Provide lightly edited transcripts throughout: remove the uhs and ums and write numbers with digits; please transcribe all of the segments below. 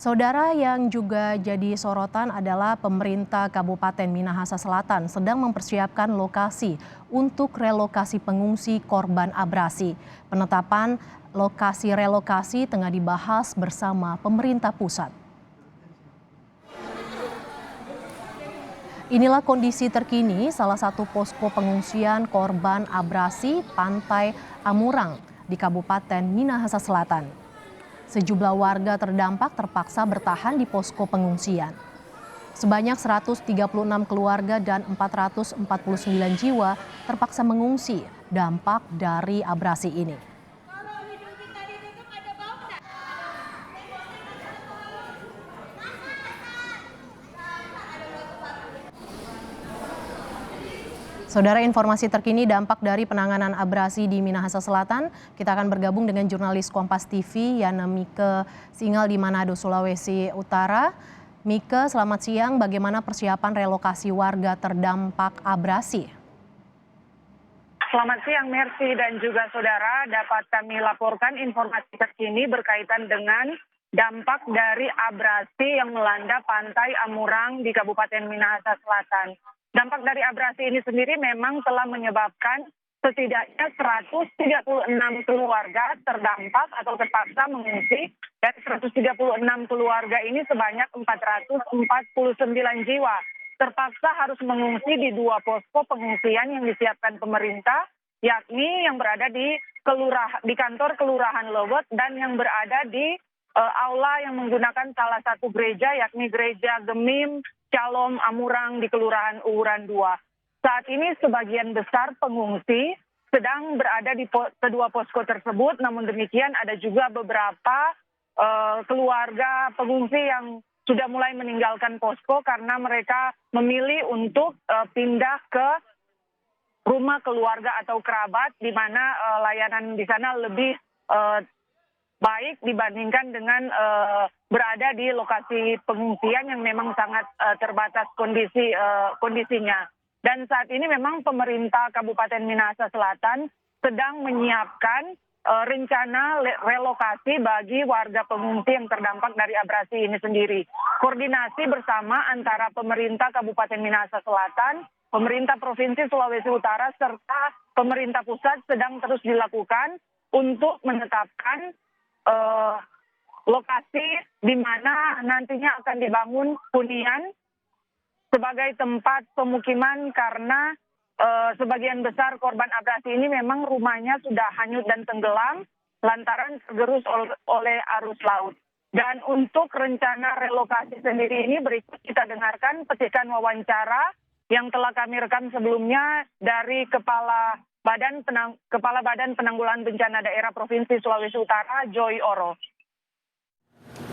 Saudara, yang juga jadi sorotan adalah pemerintah Kabupaten Minahasa Selatan sedang mempersiapkan lokasi untuk relokasi pengungsi korban abrasi. Penetapan lokasi relokasi tengah dibahas bersama pemerintah pusat. Inilah kondisi terkini salah satu posko pengungsian korban abrasi Pantai Amurang di Kabupaten Minahasa Selatan. Sejumlah warga terdampak terpaksa bertahan di posko pengungsian. Sebanyak 136 keluarga dan 449 jiwa terpaksa mengungsi dampak dari abrasi ini. Saudara, informasi terkini dampak dari penanganan abrasi di Minahasa Selatan, kita akan bergabung dengan jurnalis Kompas TV Yana Mike Singal di Manado, Sulawesi Utara. Mike, selamat siang. Bagaimana persiapan relokasi warga terdampak abrasi? Selamat siang, Mercy dan juga saudara. Dapat kami laporkan informasi terkini berkaitan dengan dampak dari abrasi yang melanda Pantai Amurang di Kabupaten Minahasa Selatan. Dampak dari abrasi ini sendiri memang telah menyebabkan setidaknya 136 keluarga terdampak atau terpaksa mengungsi. Dari 136 keluarga ini sebanyak 449 jiwa terpaksa harus mengungsi di dua posko pengungsian yang disiapkan pemerintah, yakni yang berada di kantor Kelurahan Lobot dan yang berada di aula yang menggunakan salah satu gereja, yakni Gereja Gemim Shalom Amurang di Kelurahan Uwuran 2. Saat ini sebagian besar pengungsi sedang berada di kedua posko tersebut, namun demikian ada juga beberapa keluarga pengungsi yang sudah mulai meninggalkan posko karena mereka memilih untuk pindah ke rumah keluarga atau kerabat, di mana layanan di sana lebih baik dibandingkan dengan berada di lokasi pengungsian yang memang sangat terbatas kondisinya. Dan saat ini memang pemerintah Kabupaten Minahasa Selatan sedang menyiapkan rencana relokasi bagi warga pengungsi yang terdampak dari abrasi ini sendiri. Koordinasi bersama antara pemerintah Kabupaten Minahasa Selatan, pemerintah Provinsi Sulawesi Utara, serta pemerintah pusat sedang terus dilakukan untuk menetapkan lokasi di mana nantinya akan dibangun hunian sebagai tempat pemukiman karena sebagian besar korban abrasi ini memang rumahnya sudah hanyut dan tenggelam lantaran tergerus oleh arus laut. Dan untuk rencana relokasi sendiri ini berikut kita dengarkan petikan wawancara yang telah kami rekam sebelumnya dari Kepala Badan Penanggulangan Bencana Daerah Provinsi Sulawesi Utara, Joy Oro.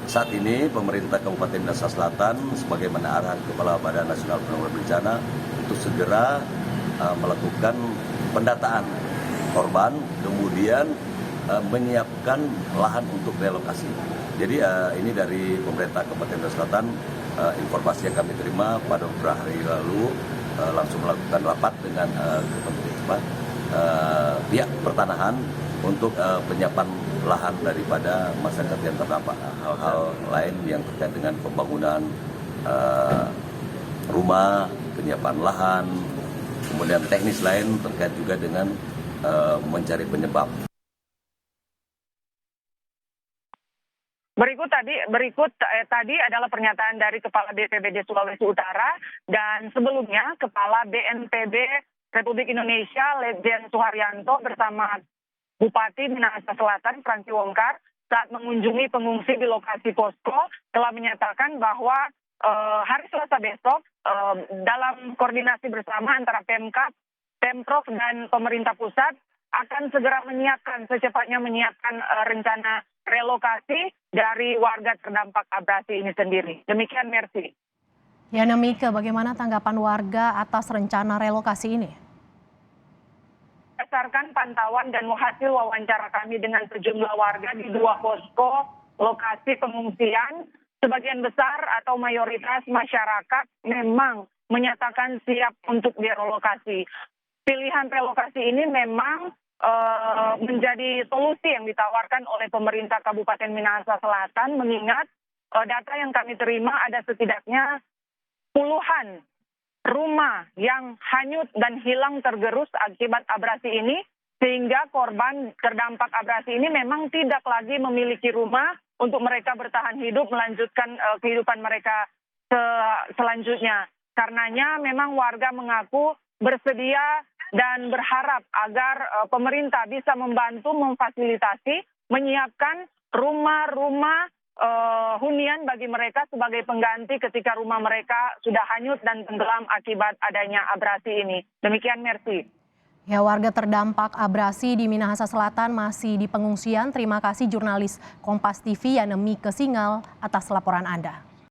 Saat ini pemerintah Kabupaten Minahasa Selatan sebagaimana arahan Kepala Badan Nasional Penanggulangan Bencana untuk segera melakukan pendataan korban, kemudian menyiapkan lahan untuk relokasi. Jadi ini dari pemerintah Kabupaten Minahasa Selatan, informasi yang kami terima pada beberapa hari lalu langsung melakukan rapat dengan pihak pertanahan untuk penyiapan lahan daripada masyarakat yang terdampak. Hal-hal lain yang terkait dengan pembangunan rumah, penyiapan lahan, kemudian teknis lain terkait juga dengan mencari penyebab. Berikut tadi adalah pernyataan dari Kepala BPBD Sulawesi Utara dan sebelumnya Kepala BNPB Republik Indonesia Ledjen Suharyanto bersama Bupati Minahasa Selatan Franky Wongkar saat mengunjungi pengungsi di lokasi posko telah menyatakan bahwa hari Selasa besok dalam koordinasi bersama antara Pemkab, Pemprov dan pemerintah pusat akan segera secepatnya menyiapkan rencana relokasi dari warga terdampak abrasi ini sendiri. Demikian, Mercy. Yana Mike, bagaimana tanggapan warga atas rencana relokasi ini? Berdasarkan pantauan dan hasil wawancara kami dengan sejumlah warga di dua posko lokasi pengungsian, sebagian besar atau mayoritas masyarakat memang menyatakan siap untuk direlokasi. Pilihan relokasi ini memang menjadi solusi yang ditawarkan oleh pemerintah Kabupaten Minahasa Selatan, mengingat data yang kami terima ada setidaknya puluhan rumah yang hanyut dan hilang tergerus akibat abrasi ini, sehingga korban terdampak abrasi ini memang tidak lagi memiliki rumah untuk mereka bertahan hidup, melanjutkan kehidupan mereka selanjutnya. Karenanya memang warga mengaku bersedia dan berharap agar pemerintah bisa membantu memfasilitasi, menyiapkan rumah-rumah hunian bagi mereka sebagai pengganti ketika rumah mereka sudah hanyut dan tenggelam akibat adanya abrasi ini. Demikian, Mercy. Ya, warga terdampak abrasi di Minahasa Selatan masih di pengungsian. Terima kasih jurnalis Kompas TV Yanemi Kesingal atas laporan Anda.